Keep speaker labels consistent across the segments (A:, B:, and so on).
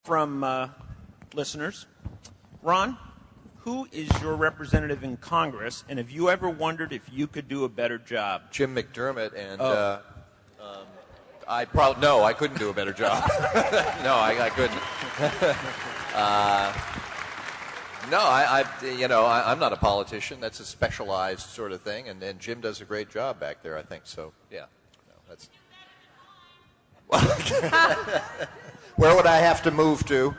A: from listeners. Ron, who is your representative in Congress, and have you ever wondered if you could do a better job?
B: Jim McDermott, and I couldn't do a better job. No, I couldn't. I'm not a politician. That's a specialized sort of thing, and Jim does a great job back there, I think. So, yeah. No, that's... Where would I have to move to?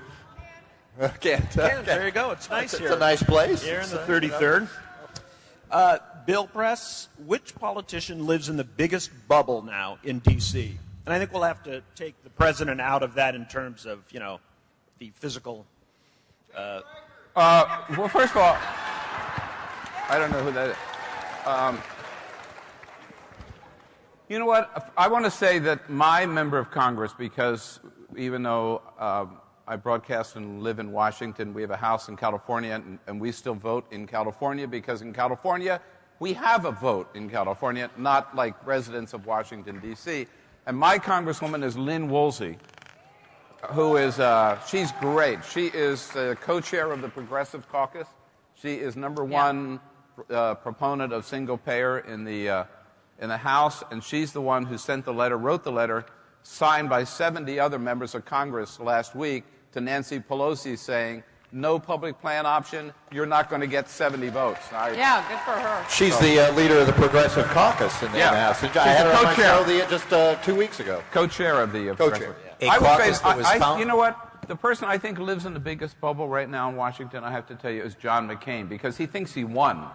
B: Can't.
A: There you go. It's nice here.
B: It's a nice place.
A: Here in the 33rd. Bill Press, which politician lives in the biggest bubble now in D.C.? And I think we'll have to take the president out of that in terms of, the physical...
C: Well, first of all, I don't know who that is. You know what? I want to say that my member of Congress, because even though I broadcast and live in Washington, we have a house in California, and we still vote in California because in California, we have a vote in California, not like residents of Washington, D.C. And my congresswoman is Lynn Woolsey, who is, she's great. She is the co-chair of the Progressive Caucus. She is number one proponent of single payer in the House, and she's the one who sent the letter, wrote the letter, signed by 70 other members of Congress last week to Nancy Pelosi saying, no public plan option, you're not going to get 70 votes.
D: Yeah, good for her.
B: She's the leader of the Progressive Caucus in the House. I had her on my show just 2 weeks ago.
C: Co-chair of the
B: co-chair.
C: I would say, you know what? The person I think lives in the biggest bubble right now in Washington, I have to tell you, is John McCain, because he thinks he won.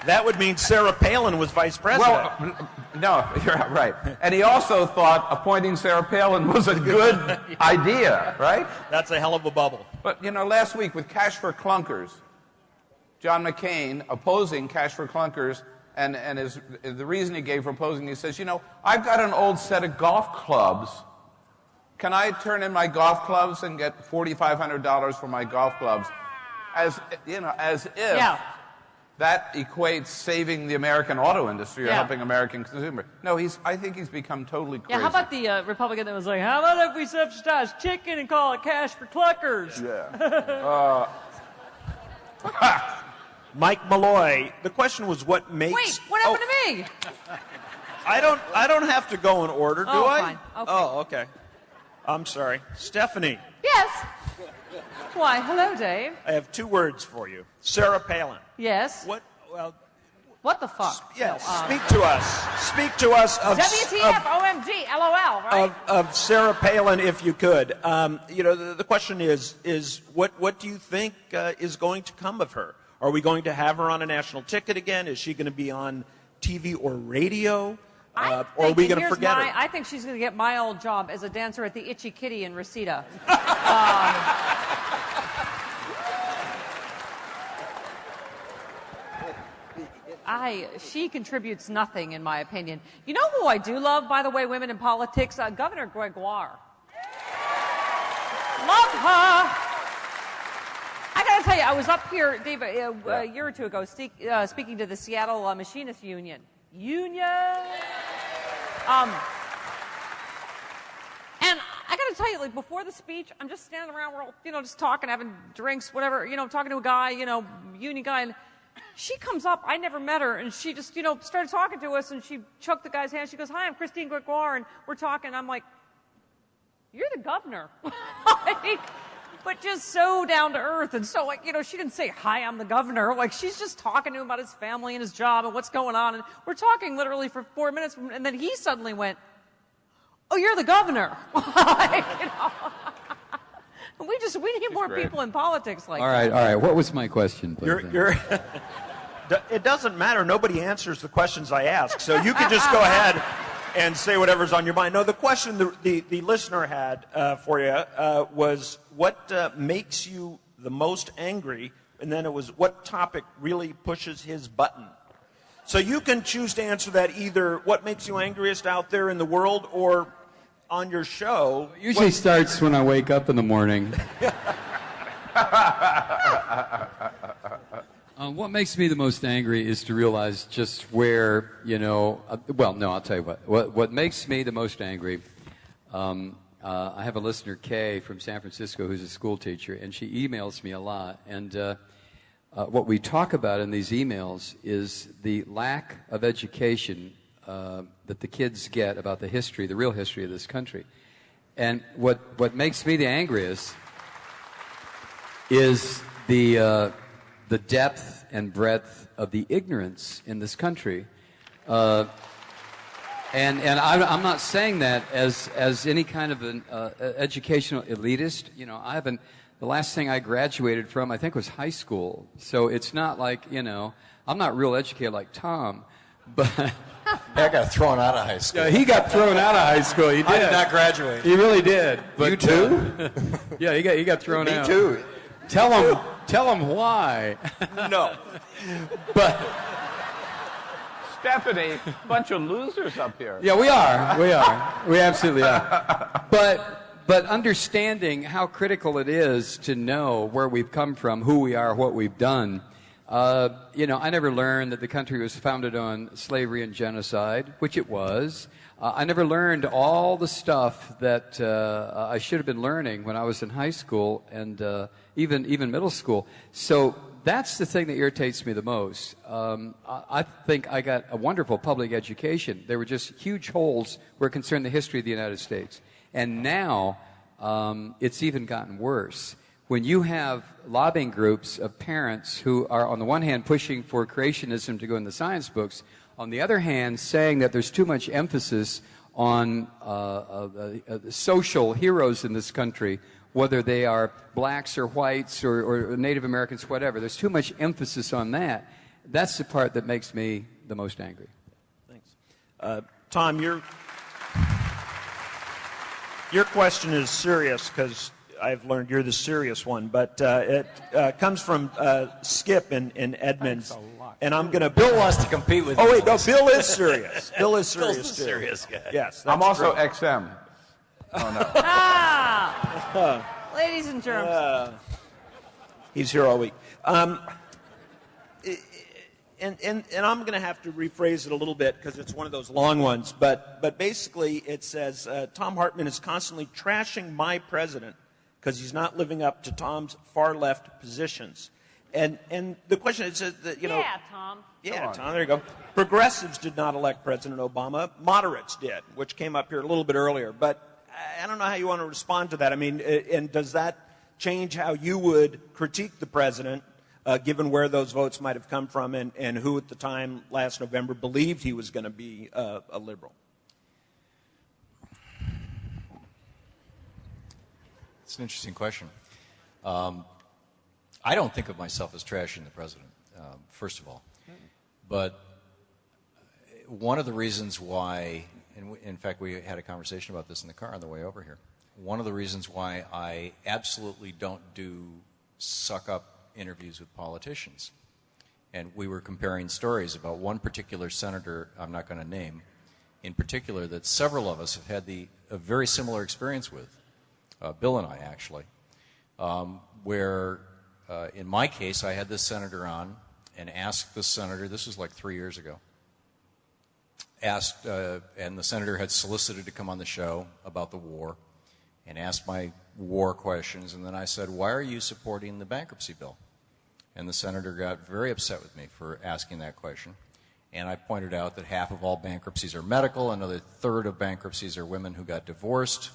A: That would mean Sarah Palin was vice president.
C: Well, no, you're right. And he also thought appointing Sarah Palin was a good idea, right?
A: That's a hell of a bubble.
C: But, last week with Cash for Clunkers, John McCain opposing Cash for Clunkers, and the reason he gave for opposing, he says, I've got an old set of golf clubs. Can I turn in my golf clubs and get $4,500 for my golf clubs? As if that equates saving the American auto industry or helping American consumers. No, I think he's become totally crazy.
D: Yeah, how about the Republican that was like, how about if we subsidize chicken and call it Cash for Clunkers?
C: Yeah.
A: Mike Malloy, the question was what makes...
D: Wait, what happened to me?
A: I don't have to go in order, do I?
D: Fine. Okay.
A: Oh, okay. I'm sorry. Stephanie.
D: Yes. Why, hello, Dave.
A: I have 2 words for you. Sarah Palin.
D: Yes.
A: What
D: the fuck?
A: Speak to us. Speak to us of...
D: WTF, OMG, LOL, right?
A: Of Sarah Palin, if you could. The question is what do you think is going to come of her? Are we going to have her on a national ticket again? Is she going to be on TV or radio? Or are we going to forget her?
D: I think she's going to get my old job as a dancer at the Itchy Kitty in Reseda. She contributes nothing, in my opinion. You know who I do love, by the way, women in politics? Governor Gregoire. Love her. I got to tell you, I was up here, Dave, a year or two ago, speaking to the Seattle Machinists Union. And I got to tell you, before the speech, I'm just standing around, we're all, just talking, having drinks, whatever, talking to a guy, union guy, and she comes up, I never met her, and she just, started talking to us, and she shook the guy's hand. She goes, hi, I'm Christine Gregoire, and we're talking. I'm like, you're the governor. But just so down to earth, and so, she didn't say, hi, I'm the governor. She's just talking to him about his family and his job and what's going on, and we're talking literally for 4 minutes, and then he suddenly went, oh, you're the governor. We need more people in politics like that.
E: All right. What was my question, please?
A: It doesn't matter. Nobody answers the questions I ask, so you can just go ahead and say whatever's on your mind. No, the question the listener had for you was what makes you the most angry, and then it was what topic really pushes his button. So you can choose to answer that either what makes you angriest out there in the world or on your show.
E: It usually starts when I wake up in the morning. What makes me the most angry is to realize just where, I'll tell you what makes me the most angry, I have a listener, Kay, from San Francisco, who's a school teacher, and she emails me a lot. And what we talk about in these emails is the lack of education that the kids get about the history, the real history of this country. And what makes me the angriest is the depth and breadth of the ignorance in this country. And I'm not saying that as any kind of an educational elitist. You know, the last thing I graduated from, I think, was high school. So it's not like, you know, I'm not real educated like Tom, but
B: I got thrown out of high school.
E: yeah, he got thrown out of high school. He did.
B: I did not graduate.
E: He really did. But,
B: You too?
E: Yeah, he got thrown out.
B: Me too.
E: Tell him why.
B: No.
E: But
C: Stephanie, bunch of losers up here.
E: yeah, we are. We absolutely are. But understanding how critical it is to know where we've come from, who we are, what we've done. You know, I never learned that the country was founded on slavery and genocide, which it was. I never learned all the stuff that I should have been learning when I was in high school and even middle school. So that's the thing that irritates me the most. I think I got a wonderful public education. There were just huge holes where it concerned the history of the United States. And now it's even gotten worse. When you have lobbying groups of parents who are, on the one hand, pushing for creationism to go in the science books, on the other hand, saying that there's too much emphasis on social heroes in this country, whether they are blacks or whites or Native Americans, whatever. There's too much emphasis on that. That's the part that makes me the most angry.
A: Thanks. Tom, your question is serious because I've learned you're the serious one, but it comes from Skip in Edmonds. And I'm going to...
B: Bill wants to compete with
A: Oh,
B: you.
A: wait, no, Bill is serious. Bill is serious,
B: Bill's the
A: too.
B: serious guy.
A: Yes, that's
C: I'm also
A: true.
C: XM. Oh, no.
D: Ladies and germs.
A: He's here all week. And I'm going to have to rephrase it a little bit because it's one of those long ones. But basically it says, Tom Hartman is constantly trashing my president because he's not living up to Tom's far-left positions. And the question is that, you know...
D: Yeah, Tom.
A: Yeah, Tom, there you go. Progressives did not elect President Obama. Moderates did, which came up here a little bit earlier. But I don't know how you want to respond to that. I mean, and does that change how you would critique the president, given where those votes might have come from and who at the time last November believed he was going to be a liberal?
B: It's an interesting question. I don't think of myself as trashing the president, first of all. But one of the reasons why, and in fact we had a conversation about this in the car on the way over here, one of the reasons why I absolutely don't do suck-up interviews with politicians, and we were comparing stories about one particular senator I'm not going to name, in particular that several of us have had a very similar experience with, Bill and I actually, where in my case I had this senator on and asked the senator, this was like 3 years ago, and the senator had solicited to come on the show about the war and asked my war questions, and then I said, why are you supporting the bankruptcy bill? And the senator got very upset with me for asking that question. And I pointed out that half of all bankruptcies are medical, another third of bankruptcies are women who got divorced.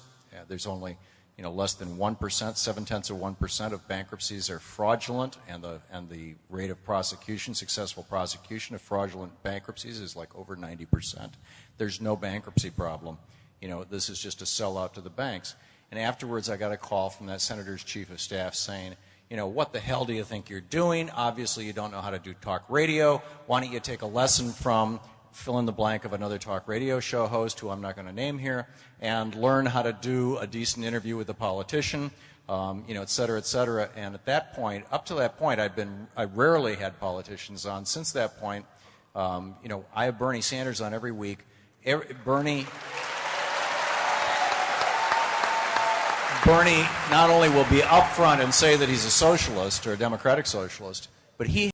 B: There's only less than 1%, 0.7% of bankruptcies are fraudulent, and the rate of prosecution, successful prosecution of fraudulent bankruptcies is like over 90%. There's no bankruptcy problem. This is just a sellout to the banks. And afterwards I got a call from that senator's chief of staff saying, what the hell do you think you're doing? Obviously you don't know how to do talk radio. Why don't you take a lesson from fill in the blank of another talk radio show host who I'm not going to name here, and learn how to do a decent interview with a politician, et cetera, et cetera. And at that point, up to that point, I rarely had politicians on. Since that point, I have Bernie Sanders on every week. Bernie not only will be upfront and say that he's a socialist or a democratic socialist, but he